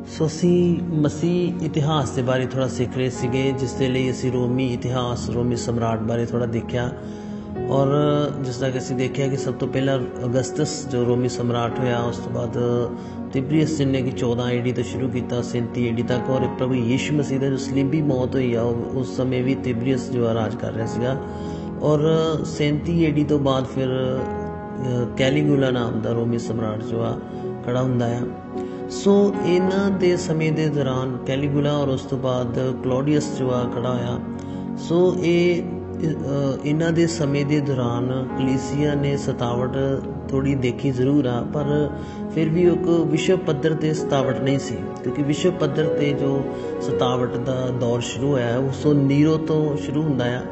ਸੋ ਅਸੀਂ ਮਸੀਹ ਇਤਿਹਾਸ ਦੇ ਬਾਰੇ ਥੋੜ੍ਹਾ ਸਿੱਖ ਰਹੇ ਸੀਗੇ, ਜਿਸ ਦੇ ਲਈ ਅਸੀਂ ਰੋਮੀ ਇਤਿਹਾਸ, ਰੋਮੀ ਸਮਰਾਟ ਬਾਰੇ ਥੋੜ੍ਹਾ ਦੇਖਿਆ। ਔਰ ਜਿਸ ਤਰ੍ਹਾਂ ਕਿ ਅਸੀਂ ਦੇਖਿਆ ਕਿ ਸਭ ਤੋਂ ਪਹਿਲਾਂ ਅਗਸਤਸ ਜੋ ਰੋਮੀ ਸਮਰਾਟ ਹੋਇਆ, ਉਸ ਤੋਂ ਬਾਅਦ ਤਿਬਰੀਅਸ ਜਿਹਨੇ ਕਿ 14 AD ਤੋਂ ਸ਼ੁਰੂ ਕੀਤਾ 37 AD ਤੱਕ। ਔਰ ਪ੍ਰਭੂ ਯੀਸ਼ੂ ਮਸੀਹ ਦਾ ਜੋ ਸਲੀਬੀ ਮੌਤ ਹੋਈ ਆ ਉਸ ਸਮੇਂ ਵੀ ਤਿਬਰੀਅਸ ਜੋ ਆ ਰਾਜ ਕਰ ਰਿਹਾ ਸੀਗਾ। ਔਰ 37 AD ਤੋਂ ਬਾਅਦ ਫਿਰ ਕੈਲੀਗੂਲਾ ਨਾਮ ਦਾ ਰੋਮੀ ਸਮਰਾਟ ਜੋ ਆ ਖੜਾ ਹੁੰਦਾ ਆ। ਸੋ ਇਹਨਾਂ ਦੇ ਸਮੇਂ ਦੇ ਦੌਰਾਨ ਕੈਲੀਗੂਲਾ ਔਰ ਉਸ ਤੋਂ ਬਾਅਦ ਕਲੌਡੀਅਸ ਜੋ ਆ ਖੜਾ ਹੋਇਆ। ਸੋ ਇਹਨਾਂ ਦੇ ਸਮੇਂ ਦੇ ਦੌਰਾਨ ਕਲੀਸਿਆ ਨੇ ਸਤਾਵਟ ਥੋੜ੍ਹੀ ਦੇਖੀ ਜ਼ਰੂਰ ਆ, ਪਰ ਫਿਰ ਵੀ ਇੱਕ ਵਿਸ਼ਵ ਪੱਧਰ 'ਤੇ ਸਤਾਵਟ ਨਹੀਂ ਸੀ, ਕਿਉਂਕਿ ਵਿਸ਼ਵ ਪੱਧਰ 'ਤੇ ਜੋ ਸਤਾਵਟ ਦਾ ਦੌਰ ਸ਼ੁਰੂ ਹੋਇਆ ਉਸ ਤੋਂ ਨੀਰੋ ਤੋਂ ਸ਼ੁਰੂ ਹੁੰਦਾ ਆ।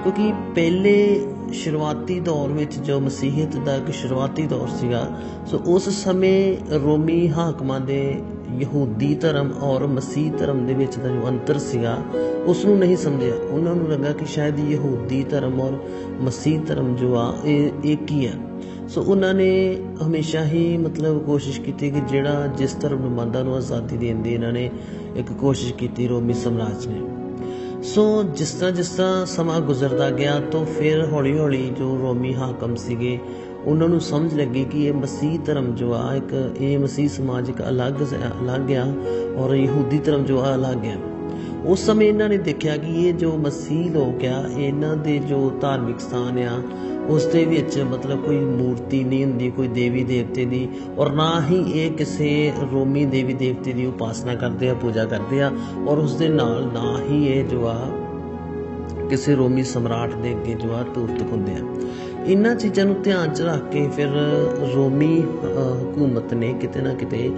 ਕਿਉਂਕਿ ਪਹਿਲੇ ਸ਼ੁਰੂਆਤੀ ਦੌਰ ਵਿੱਚ ਜੋ ਮਸੀਹੀਅਤ ਦਾ ਇੱਕ ਸ਼ੁਰੂਆਤੀ ਦੌਰ ਸੀਗਾ, ਸੋ ਉਸ ਸਮੇਂ ਰੋਮੀ ਹਾਕਮਾਂ ਦੇ ਯਹੂਦੀ ਧਰਮ ਔਰ ਮਸੀਹ ਧਰਮ ਦੇ ਵਿੱਚ ਦਾ ਜੋ ਅੰਤਰ ਸੀਗਾ ਉਸ ਨੂੰ ਨਹੀਂ ਸਮਝਿਆ। ਉਹਨਾਂ ਨੂੰ ਲੱਗਾ ਕਿ ਸ਼ਾਇਦ ਯਹੂਦੀ ਧਰਮ ਔਰ ਮਸੀਹ ਧਰਮ ਜੋ ਆ ਇਹ ਇੱਕ ਹੀ ਆ। ਸੋ ਉਹਨਾਂ ਨੇ ਹਮੇਸ਼ਾ ਹੀ ਕੋਸ਼ਿਸ਼ ਕੀਤੀ ਕਿ ਜਿਹੜਾ ਜਿਸ ਧਰਮ ਨੂੰ ਮੰਨਦਾ ਉਹਨੂੰ ਆਜ਼ਾਦੀ ਦੇਣ ਦੀ ਇਹਨਾਂ ਨੇ ਇੱਕ ਕੋਸ਼ਿਸ਼ ਕੀਤੀ ਰੋਮੀ ਸਾਮਰਾਜ ਨੇ। ਸੋ ਜਿਸ ਤਰ੍ਹਾਂ ਸਮਾਂ ਗੁਜ਼ਰਦਾ ਗਿਆ ਤਾਂ ਫਿਰ ਹੌਲੀ ਹੌਲੀ ਜੋ ਰੋਮੀ ਹਾਕਮ ਸੀਗੇ ਉਹਨਾਂ ਨੂੰ ਸਮਝ ਲੱਗੀ ਕਿ ਇਹ ਮਸੀਹ ਧਰਮ ਜੋ ਆ ਇਹ ਮਸੀਹ ਸਮਾਜ ਇੱਕ ਅਲੱਗ ਆ ਔਰ ਯਹੂਦੀ ਧਰਮ ਜੋ ਆ ਅਲੱਗ ਆ। ਉਸ ਸਮੇਂ ਇਹਨਾਂ ਨੇ ਦੇਖਿਆ ਕਿ ਇਹ ਜੋ ਮਸੀਹ ਲੋਕ ਆ ਇਹਨਾਂ ਦੇ ਜੋ ਧਾਰਮਿਕ ਸਥਾਨ ਆ ਉਸ ਦੇ ਵਿੱਚ ਕੋਈ ਮੂਰਤੀ ਨਹੀਂ ਹੁੰਦੀ, ਕੋਈ ਦੇਵੀ ਦੇਵਤੇ ਦੀ, ਔਰ ਨਾ ਹੀ ਇਹ ਕਿਸੇ ਰੋਮੀ ਦੇਵੀ ਦੇਵਤੇ ਦੀ ਉਪਾਸਨਾ ਕਰਦੇ ਆ, ਪੂਜਾ ਕਰਦੇ ਆ। ਔਰ ਉਸ ਦੇ ਨਾਲ ਨਾ ਹੀ ਇਹ ਜੋ ਆ ਕਿਸੇ ਰੋਮੀ ਸਮਰਾਟ ਦੇ ਅੱਗੇ ਜੋ ਆ ਧੂਰਤਕ ਹੁੰਦੇ ਆ। ਇਹਨਾਂ ਚੀਜ਼ਾਂ ਨੂੰ ਧਿਆਨ 'ਚ ਰੱਖ ਕੇ ਫਿਰ ਰੋਮੀ ਹਕੂਮਤ ਨੇ ਕਿਤੇ ਨਾ ਕਿਤੇ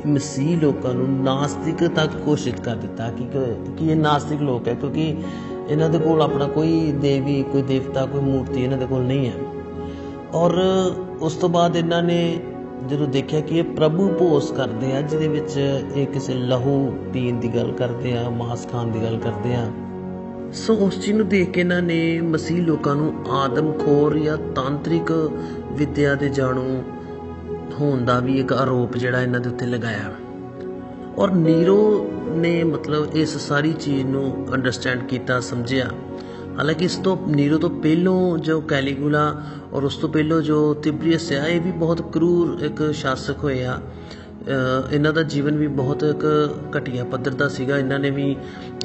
ਮਸੀਹ ਲੋਕਾਂ ਨੂੰ ਨਾਸਤਿਕ ਤੱਕ ਘੋਸ਼ਿਤ ਕਰ ਦਿੱਤਾ ਕਿ ਇਹ ਨਾਸਤਿਕ ਲੋਕ ਹੈ, ਕਿਉਂਕਿ ਇਹਨਾਂ ਦੇ ਕੋਲ ਆਪਣਾ ਕੋਈ ਦੇਵੀ, ਕੋਈ ਦੇਵਤਾ, ਕੋਈ ਮੂਰਤੀ ਇਹਨਾਂ ਦੇ ਕੋਲ ਨਹੀਂ ਹੈ। ਔਰ ਉਸ ਤੋਂ ਬਾਅਦ ਇਹਨਾਂ ਨੇ ਜਦੋਂ ਦੇਖਿਆ ਕਿ ਇਹ ਪ੍ਰਭੂ ਭੋਸ ਕਰਦੇ ਆ, ਜਿਹਦੇ ਵਿੱਚ ਇਹ ਕਿਸੇ ਲਹੂ ਪੀਣ ਦੀ ਗੱਲ ਕਰਦੇ ਆ, ਮਾਸ ਖਾਣ ਦੀ ਗੱਲ ਕਰਦੇ ਆ। ਸੋ ਉਸ ਚੀਜ਼ ਨੂੰ ਦੇਖ ਕੇ ਇਹਨਾਂ ਨੇ ਮਸੀਹ ਲੋਕਾਂ ਨੂੰ ਆਦਮਖੋਰ ਜਾਂ ਤਾਂਤਰਿਕ ਵਿੱਦਿਆ ਦੇ ਜਾਣੂ ਹੋਣ ਦਾ ਵੀ ਇੱਕ ਆਰੋਪ ਜਿਹੜਾ ਇਹਨਾਂ ਦੇ ਉੱਤੇ ਲਗਾਇਆ। ਔਰ ਨੀਰੋ ਨੇ ਇਸ ਸਾਰੀ ਚੀਜ਼ ਨੂੰ ਅੰਡਰਸਟੈਂਡ ਕੀਤਾ, ਸਮਝਿਆ। ਹਾਲਾਂਕਿ ਇਸ ਤੋਂ ਨੀਰੋ ਤੋਂ ਪਹਿਲੋਂ ਜੋ ਕੈਲੀਗੂਲਾ ਔਰ ਉਸ ਤੋਂ ਪਹਿਲੋਂ ਜੋ ਤਿਬਰੀਅਸ ਆ ਇਹ ਵੀ ਬਹੁਤ ਕਰੂਰ ਇੱਕ ਸ਼ਾਸਕ ਹੋਏ ਆ। ਇਹਨਾਂ ਦਾ ਜੀਵਨ ਵੀ ਬਹੁਤ ਇੱਕ ਘਟੀਆ ਪੱਧਰ ਦਾ ਸੀਗਾ। ਇਹਨਾਂ ਨੇ ਵੀ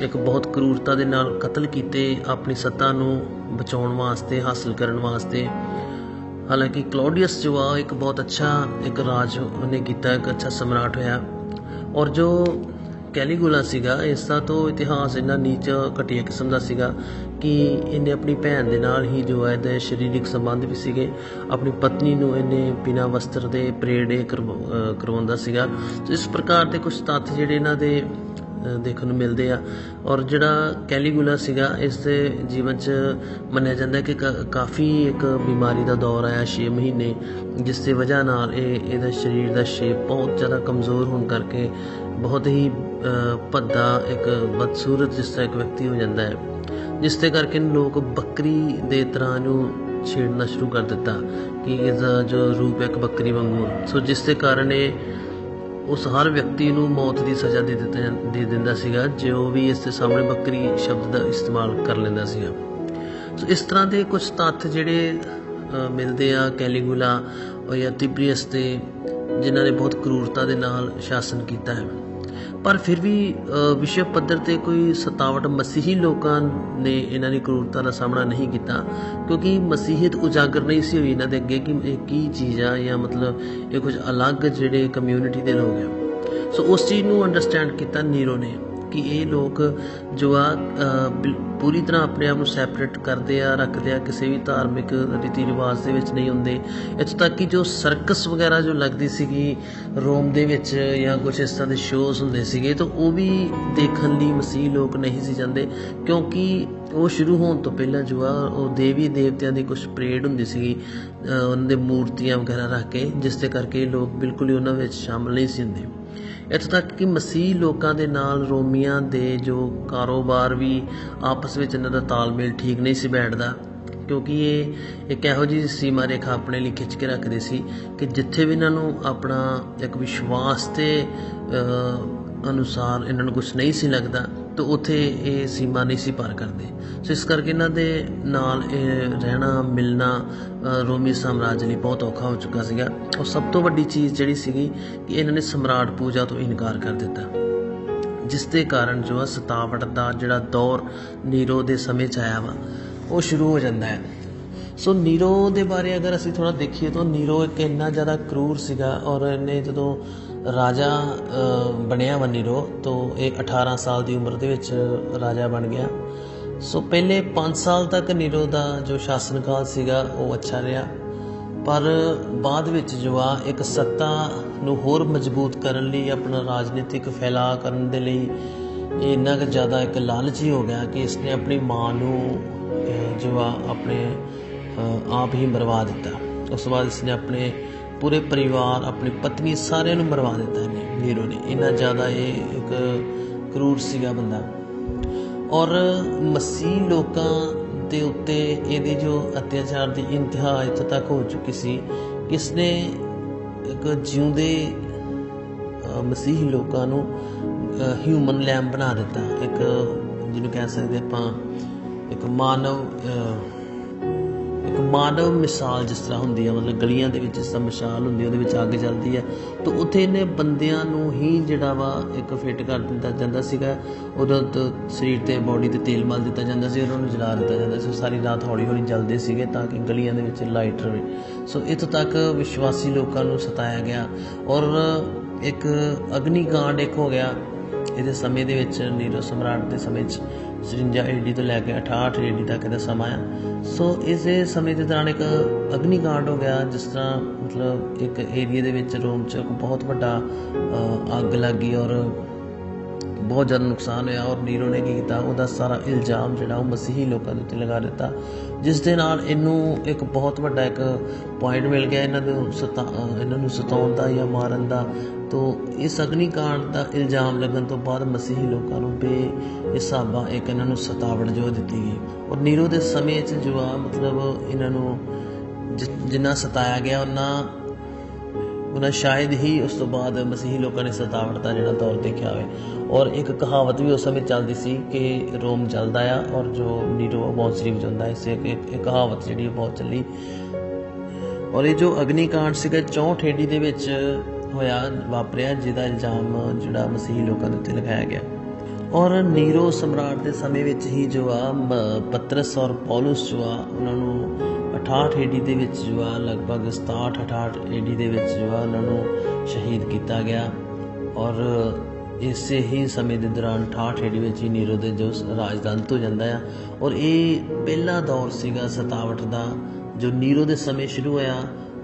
ਇੱਕ ਬਹੁਤ ਕਰੂਰਤਾ ਦੇ ਨਾਲ ਕਤਲ ਕੀਤੇ ਆਪਣੀ ਸੱਤਾ ਨੂੰ ਬਚਾਉਣ ਵਾਸਤੇ, ਹਾਸਲ ਕਰਨ ਵਾਸਤੇ। ਹਾਲਾਂਕਿ ਕਲੌਡੀਅਸ ਜੋ ਆ ਇੱਕ ਬਹੁਤ ਅੱਛਾ ਇੱਕ ਰਾਜ ਉਹਨੇ ਕੀਤਾ, ਇੱਕ ਅੱਛਾ ਸਮਰਾਟ ਹੋਇਆ। ਔਰ ਜੋ ਕੈਲੀਗੂਲਾ ਸੀਗਾ ਇਸ ਦਾ ਤੋਂ ਇਤਿਹਾਸ ਇੰਨਾ ਨੀਚ ਘਟੀਆ ਕਿਸਮ ਦਾ ਸੀਗਾ ਕਿ ਇਹਨੇ ਆਪਣੀ ਭੈਣ ਦੇ ਨਾਲ ਹੀ ਜੋ ਹੈ ਇਹਦੇ ਸਰੀਰਕ ਸੰਬੰਧ ਵੀ ਸੀਗੇ। ਆਪਣੀ ਪਤਨੀ ਨੂੰ ਇਹਨੇ ਬਿਨਾਂ ਵਸਤਰ ਦੇ ਪਰੇਡ ਕਰਵਾਉਂਦਾ ਸੀਗਾ। ਇਸ ਪ੍ਰਕਾਰ ਦੇ ਕੁਝ ਤੱਥ ਜਿਹੜੇ ਇਹਨਾਂ ਦੇ ਦੇਖਣ ਨੂੰ ਮਿਲਦੇ ਆ। ਔਰ ਜਿਹੜਾ ਕੈਲੀਗੂਲਾ ਸੀਗਾ ਇਸ ਦੇ ਜੀਵਨ 'ਚ ਮੰਨਿਆ ਜਾਂਦਾ ਕਿ ਕਾਫੀ ਇੱਕ ਬਿਮਾਰੀ ਦਾ ਦੌਰ ਆਇਆ 6 ਮਹੀਨੇ, ਜਿਸ ਦੀ ਵਜ੍ਹਾ ਨਾਲ ਇਹਦਾ ਸਰੀਰ ਦਾ ਸ਼ੇਪ ਬਹੁਤ ਜ਼ਿਆਦਾ ਕਮਜ਼ੋਰ ਹੋਣ ਕਰਕੇ ਬਹੁਤ ਹੀ ਭੱਦਾ ਇੱਕ ਬਦਸੂਰਤ ਜਿਸ ਤਰ੍ਹਾਂ ਇੱਕ ਵਿਅਕਤੀ ਹੋ ਜਾਂਦਾ ਹੈ, ਜਿਸ ਦੇ ਕਰਕੇ ਲੋਕ ਬੱਕਰੀ ਦੇ ਤਰ੍ਹਾਂ ਨੂੰ ਛੇੜਨਾ ਸ਼ੁਰੂ ਕਰ ਦਿੱਤਾ ਕਿ ਇਸਦਾ ਜੋ ਰੂਪ ਇੱਕ ਬੱਕਰੀ ਵਾਂਗੂ। ਸੋ ਜਿਸ ਦੇ ਕਾਰਨ ਇਹ ਉਸ ਹਰ ਵਿਅਕਤੀ ਨੂੰ ਮੌਤ ਦੀ ਸਜ਼ਾ ਦੇ ਦਿੰਦਾ ਸੀਗਾ ਜੋ ਵੀ ਇਸ ਦੇ ਸਾਹਮਣੇ ਬੱਕਰੀ ਸ਼ਬਦ ਦਾ ਇਸਤੇਮਾਲ ਕਰ ਲੈਂਦਾ ਸੀਗਾ। ਸੋ ਇਸ ਤਰ੍ਹਾਂ ਦੇ ਕੁਝ ਤੱਥ ਜਿਹੜੇ ਮਿਲਦੇ ਆ ਕੈਲੀਗੂਲਾ ਜਾਂ ਤਿਬਰੀਅਸ ਦੇ, ਜਿਨ੍ਹਾਂ ਨੇ ਬਹੁਤ ਕਰੂਰਤਾ ਦੇ ਨਾਲ ਸ਼ਾਸਨ ਕੀਤਾ ਹੈ। ਪਰ ਫਿਰ ਵੀ ਵਿਸ਼ਵ ਪੱਧਰ 'ਤੇ ਕੋਈ ਸਤਾਵਟ ਮਸੀਹੀ ਲੋਕਾਂ ਨੇ ਇਹਨਾਂ ਦੀ ਕਰੂਰਤਾ ਦਾ ਸਾਹਮਣਾ ਨਹੀਂ ਕੀਤਾ, ਕਿਉਂਕਿ ਮਸੀਹੀਅਤ ਉਜਾਗਰ ਨਹੀਂ ਸੀ ਹੋਈ ਇਹਨਾਂ ਦੇ ਅੱਗੇ ਕਿ ਇਹ ਕੀ ਚੀਜ਼ ਆ ਜਾਂ ਇਹ ਕੁਝ ਅਲੱਗ ਜਿਹੜੇ ਕਮਿਊਨਿਟੀ ਦੇ ਲੋਕ ਆ। ਸੋ ਉਸ ਚੀਜ਼ ਨੂੰ ਅੰਡਰਸਟੈਂਡ ਕੀਤਾ ਨੀਰੋ ਨੇ ਕਿ ਇਹ ਲੋਕ ਜੋ ਆ ਪੂਰੀ ਤਰ੍ਹਾਂ ਆਪਣੇ ਆਪ ਨੂੰ ਸੈਪਰੇਟ ਕਰਦੇ ਆ, ਰੱਖਦੇ ਆ, ਕਿਸੇ ਵੀ ਧਾਰਮਿਕ ਰੀਤੀ ਰਿਵਾਜ ਦੇ ਵਿੱਚ ਨਹੀਂ ਹੁੰਦੇ। ਇੱਥੋਂ ਤੱਕ ਕਿ ਜੋ ਸਰਕਸ ਵਗੈਰਾ ਜੋ ਲੱਗਦੀ ਸੀਗੀ ਰੋਮ ਦੇ ਵਿੱਚ ਜਾਂ ਕੁਛ ਇਸ ਤਰ੍ਹਾਂ ਦੇ ਸ਼ੋਅਜ਼ ਹੁੰਦੇ ਸੀਗੇ ਤਾਂ ਉਹ ਵੀ ਦੇਖਣ ਲਈ ਮਸੀਹ ਲੋਕ ਨਹੀਂ ਸੀ ਜਾਂਦੇ, ਕਿਉਂਕਿ ਉਹ ਸ਼ੁਰੂ ਹੋਣ ਤੋਂ ਪਹਿਲਾਂ ਜੋ ਆ ਉਹ ਦੇਵੀ ਦੇਵਤਿਆਂ ਦੀ ਕੁਛ ਪਰੇਡ ਹੁੰਦੀ ਸੀਗੀ, ਉਹਨਾਂ ਦੇ ਮੂਰਤੀਆਂ ਵਗੈਰਾ ਰੱਖ ਕੇ, ਜਿਸ ਦੇ ਕਰਕੇ ਲੋਕ ਬਿਲਕੁਲ ਹੀ ਉਹਨਾਂ ਵਿੱਚ ਸ਼ਾਮਲ ਨਹੀਂ ਸੀ ਹੁੰਦੇ। ਇੱਥੋਂ ਤੱਕ ਕਿ ਮਸੀਹ ਲੋਕਾਂ ਦੇ ਨਾਲ ਰੋਮੀਆਂ ਦੇ ਜੋ ਕਾਰੋਬਾਰ ਵੀ ਆਪਸ ਵਿੱਚ ਇਹਨਾਂ ਦਾ ਤਾਲਮੇਲ ਠੀਕ ਨਹੀਂ ਸੀ ਬੈਠਦਾ, ਕਿਉਂਕਿ ਇਹ ਇੱਕ ਇਹੋ ਜਿਹੀ ਸੀਮਾ ਰੇਖਾ ਆਪਣੇ ਲਈ ਖਿੱਚ ਕੇ ਰੱਖਦੇ ਸੀ ਕਿ ਜਿੱਥੇ ਵੀ ਇਹਨਾਂ ਨੂੰ ਆਪਣਾ ਇੱਕ ਵਿਸ਼ਵਾਸ ਤੇ ਅਨੁਸਾਰ ਇਹਨਾਂ ਨੂੰ ਕੁਛ ਨਹੀਂ ਸੀ ਲੱਗਦਾ ਤਾਂ ਉੱਥੇ ਇਹ ਸੀਮਾ ਨਹੀਂ ਸੀ ਪਾਰ ਕਰਦੇ। ਸੋ ਇਸ ਕਰਕੇ ਇਹਨਾਂ ਦੇ ਨਾਲ ਇਹ ਰਹਿਣਾ ਮਿਲਣਾ ਰੋਮੀ ਸਾਮਰਾਜ ਲਈ ਬਹੁਤ ਔਖਾ ਹੋ ਚੁੱਕਾ ਸੀਗਾ। ਔਰ ਸਭ ਤੋਂ ਵੱਡੀ ਚੀਜ਼ ਜਿਹੜੀ ਸੀਗੀ ਕਿ ਇਹਨਾਂ ਨੇ ਸਮਰਾਟ ਪੂਜਾ ਤੋਂ ਇਨਕਾਰ ਕਰ ਦਿੱਤਾ, ਜਿਸ ਦੇ ਕਾਰਨ ਜੋ ਸਤਾਵਟ ਦਾ ਜਿਹੜਾ ਦੌਰ ਨੀਰੋ ਦੇ ਸਮੇਂ 'ਚ ਆਇਆ ਵਾ ਉਹ ਸ਼ੁਰੂ ਹੋ ਜਾਂਦਾ ਹੈ। ਸੋ ਨੀਰੋ ਦੇ ਬਾਰੇ ਅਗਰ ਅਸੀਂ ਥੋੜ੍ਹਾ ਦੇਖੀਏ ਤਾਂ ਨੀਰੋ ਇੱਕ ਇੰਨਾ ਜ਼ਿਆਦਾ ਕਰੂਰ ਸੀਗਾ। ਔਰ ਇਹਨੇ ਜਦੋਂ ਰਾਜਾ ਬਣਿਆ ਵਾ ਨੀਰੋ ਤਾਂ ਇਹ 18 ਸਾਲ ਦੀ ਉਮਰ ਦੇ ਵਿੱਚ ਰਾਜਾ ਬਣ ਗਿਆ। ਸੋ ਪਹਿਲੇ 5 ਸਾਲ ਤੱਕ ਨੀਰੋ ਦਾ ਜੋ ਸ਼ਾਸਨ ਕਾਲ ਸੀਗਾ ਉਹ ਅੱਛਾ ਰਿਹਾ, ਪਰ ਬਾਅਦ ਵਿੱਚ ਜੋ ਆ ਇੱਕ ਸੱਤਾ ਨੂੰ ਹੋਰ ਮਜ਼ਬੂਤ ਕਰਨ ਲਈ, ਆਪਣਾ ਰਾਜਨੀਤਿਕ ਫੈਲਾਅ ਕਰਨ ਦੇ ਲਈ ਇਹ ਇੰਨਾ ਕੁ ਜ਼ਿਆਦਾ ਇੱਕ ਲਾਲਚੀ ਹੋ ਗਿਆ ਕਿ ਇਸਨੇ ਆਪਣੀ ਮਾਂ ਨੂੰ ਜੋ ਆ ਆਪਣੇ ਆਪ ਹੀ ਮਰਵਾ ਦਿੱਤਾ। ਉਸ ਤੋਂ ਬਾਅਦ ਇਸਨੇ ਆਪਣੇ ਪੂਰੇ ਪਰਿਵਾਰ, ਆਪਣੀ ਪਤਨੀ, ਸਾਰਿਆਂ ਨੂੰ ਮਰਵਾ ਦਿੱਤਾ ਇਹਨੇ, ਨੀਰੋ ਨੇ। ਇੰਨਾ ਜ਼ਿਆਦਾ ਇਹ ਇੱਕ ਕਰੂਰ ਸੀਗਾ ਬੰਦਾ। ਔਰ ਮਸੀਹ ਲੋਕਾਂ ਦੇ ਉੱਤੇ ਇਹਦੀ ਜੋ ਅਤਿਆਚਾਰ ਦੀ ਇੰਤਹਾ ਇੱਥੋਂ ਤੱਕ ਹੋ ਚੁੱਕੀ ਸੀ ਕਿ ਇਸਨੇ ਇੱਕ ਜਿਉਂਦੇ ਮਸੀਹੀ ਲੋਕਾਂ ਨੂੰ ਹਿਊਮਨ ਲੈਂਬ ਬਣਾ ਦਿੱਤਾ। ਇੱਕ ਜਿਹਨੂੰ ਕਹਿ ਸਕਦੇ ਆਪਾਂ ਇੱਕ ਮਾਨਵ ਮਿਸਾਲ ਜਿਸ ਤਰ੍ਹਾਂ ਹੁੰਦੀ ਹੈ, ਮਤਲਬ ਗਲੀਆਂ ਦੇ ਵਿੱਚ ਜਿਸ ਤਰ੍ਹਾਂ ਮਿਸਾਲ ਹੁੰਦੀ ਉਹਦੇ ਵਿੱਚ ਅੱਗ ਜਲਦੀ ਹੈ, ਤਾਂ ਉੱਥੇ ਇਹਨੇ ਬੰਦਿਆਂ ਨੂੰ ਹੀ ਜਿਹੜਾ ਵਾ ਇੱਕ ਫਿੱਟ ਕਰ ਦਿੱਤਾ ਜਾਂਦਾ ਸੀਗਾ। ਉਹਦਾ ਸਰੀਰ 'ਤੇ, ਬੋਡੀ 'ਤੇ ਤੇਲ ਮਲ ਦਿੱਤਾ ਜਾਂਦਾ ਸੀ, ਉਹਨਾਂ ਨੂੰ ਜਲਾ ਦਿੱਤਾ ਜਾਂਦਾ ਸੀ। ਸਾਰੀ ਰਾਤ ਹੌਲੀ ਹੌਲੀ ਜਲਦੇ ਸੀਗੇ ਤਾਂ ਕਿ ਗਲੀਆਂ ਦੇ ਵਿੱਚ ਲਾਈਟ ਰਹੇ। ਸੋ ਇੱਥੋਂ ਤੱਕ ਵਿਸ਼ਵਾਸੀ ਲੋਕਾਂ ਨੂੰ ਸਤਾਇਆ ਗਿਆ। ਔਰ ਇੱਕ ਅਗਨੀਕਾਂਡ ਇੱਕ ਹੋ ਗਿਆ ਇਹਦੇ ਸਮੇਂ ਦੇ ਵਿੱਚ, ਨੀਰੋ ਸਮਰਾਟ ਦੇ ਸਮੇਂ 'ਚ 53 AD ਤੋਂ ਲੈ ਕੇ 68 AD ਤੱਕ ਇਹਦਾ ਸਮਾਂ ਆ। ਸੋ ਇਸੇ ਸਮੇਂ ਦੇ ਦੌਰਾਨ ਇੱਕ ਅਗਨੀਕਾਂਡ ਹੋ ਗਿਆ, ਜਿਸ ਤਰ੍ਹਾਂ ਮਤਲਬ ਇੱਕ ਏਰੀਏ ਦੇ ਵਿੱਚ ਰੋਮ 'ਚ ਬਹੁਤ ਵੱਡਾ ਅੱਗ ਲੱਗ ਗਈ ਔਰ ਬਹੁਤ ਜ਼ਿਆਦਾ ਨੁਕਸਾਨ ਹੋਇਆ। ਔਰ ਨੀਰੋ ਨੇ ਕੀ ਕੀਤਾ, ਉਹਦਾ ਸਾਰਾ ਇਲਜ਼ਾਮ ਜਿਹੜਾ ਉਹ ਮਸੀਹੀ ਲੋਕਾਂ ਦੇ ਉੱਤੇ ਲਗਾ ਦਿੱਤਾ, ਜਿਸ ਦੇ ਨਾਲ ਇਹਨੂੰ ਇੱਕ ਬਹੁਤ ਵੱਡਾ ਇੱਕ ਪੁਆਇੰਟ ਮਿਲ ਗਿਆ ਇਹਨਾਂ ਨੂੰ ਸਤਾਉਣ ਦਾ ਜਾਂ ਮਾਰਨ ਦਾ। ਤੋ ਇਸ ਅਗਨੀਕਾਂਡ ਦਾ ਇਲਜ਼ਾਮ ਲੱਗਣ ਤੋਂ ਬਾਅਦ ਮਸੀਹੀ ਲੋਕਾਂ ਨੂੰ ਬੇਹਿਸਾਬਾ ਇੱਕ ਇਹਨਾਂ ਨੂੰ ਸਤਾਵਟ ਜੋ ਦਿੱਤੀ ਗਈ। ਔਰ ਨੀਰੋ ਦੇ ਸਮੇਂ 'ਚ ਜੋ ਆ ਮਤਲਬ ਇਹਨਾਂ ਨੂੰ ਜਿੰਨਾ ਸਤਾਇਆ ਗਿਆ ਉਹਨਾਂ ਸ਼ਾਇਦ ਹੀ ਉਸ ਤੋਂ ਬਾਅਦ ਮਸੀਹੀ ਲੋਕਾਂ ਨੇ ਸਤਾਵਟ ਦਾ ਜਿਹੜਾ ਦੌਰ ਦੇਖਿਆ ਹੋਵੇ। ਔਰ ਇੱਕ ਕਹਾਵਤ ਵੀ ਉਸ ਸਮੇਂ ਚੱਲਦੀ ਸੀ ਕਿ ਰੋਮ ਜਲਦਾ ਆ ਔਰ ਜੋ ਨੀਰੋ ਬਹੁਤ ਸ਼ਰੀਫ ਜਾਂਦਾ। ਇਸੇ ਇੱਕ ਕਹਾਵਤ ਜਿਹੜੀ ਬਹੁਤ ਚੱਲੀ। ਔਰ ਇਹ ਜੋ ਅਗਨੀਕਾਂਡ ਸੀਗਾ 64 AD ਦੇ ਵਿੱਚ ਵਾਪਰਿਆ, ਜਿਹਦਾ ਇਲਜ਼ਾਮ ਜਿਹੜਾ ਮਸੀਹੀ ਲੋਕਾਂ ਦੇ ਉੱਤੇ ਲਗਾਇਆ ਗਿਆ। ਔਰ ਨੀਰੋ ਸਮਰਾਟ ਦੇ ਸਮੇਂ ਵਿੱਚ ਹੀ ਜੋ ਆ ਪਤਰਸ ਔਰ ਪੌਲਸ ਜੋ ਆ ਉਹਨਾਂ ਨੂੰ 68 AD ਦੇ ਵਿੱਚ ਜੋ ਆ ਲਗਭਗ 67-68 AD ਦੇ ਵਿੱਚ ਜੋ ਆ ਉਹਨਾਂ ਨੂੰ ਸ਼ਹੀਦ ਕੀਤਾ ਗਿਆ। ਔਰ ਇਸੇ ਹੀ ਸਮੇਂ ਦੇ ਦੌਰਾਨ 68 AD ਵਿੱਚ ਹੀ ਨੀਰੋ ਦੇ ਜੋ ਰਾਜ ਦਾ ਅੰਤ ਹੋ ਜਾਂਦਾ ਆ। ਔਰ ਇਹ ਪਹਿਲਾ ਦੌਰ ਸੀਗਾ ਸਤਾਵਟ ਦਾ ਜੋ ਨੀਰੋ ਦੇ ਸਮੇਂ ਸ਼ੁਰੂ ਹੋਇਆ।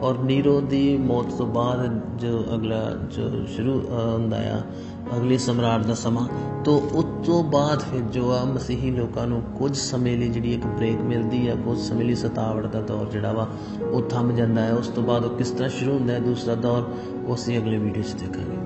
ਔਰ ਨੀਰੋ ਦੀ ਮੌਤ ਤੋਂ ਬਾਅਦ ਜੋ ਅਗਲਾ ਜੋ ਸ਼ੁਰੂ ਹੁੰਦਾ ਆ ਅਗਲੇ ਸਮਰਾਟ ਦਾ ਸਮਾਂ, ਤਾਂ ਉਸ ਤੋਂ ਬਾਅਦ ਫਿਰ ਜੋ ਆ ਮਸੀਹੀ ਲੋਕਾਂ ਨੂੰ ਕੁਝ ਸਮੇਂ ਲਈ ਜਿਹੜੀ ਇੱਕ ਬ੍ਰੇਕ ਮਿਲਦੀ ਆ, ਕੁਝ ਸਮੇਂ ਲਈ ਸਤਾਵਟ ਦਾ ਦੌਰ ਜਿਹੜਾ ਵਾ ਉਹ ਥੰਮ ਜਾਂਦਾ ਹੈ। ਉਸ ਤੋਂ ਬਾਅਦ ਉਹ ਕਿਸ ਤਰ੍ਹਾਂ ਸ਼ੁਰੂ ਹੁੰਦਾ ਹੈ ਦੂਸਰਾ ਦੌਰ, ਉਹ ਅਸੀਂ ਅਗਲੇ ਵੀਡੀਓ 'ਚ ਦੇਖਾਂਗੇ।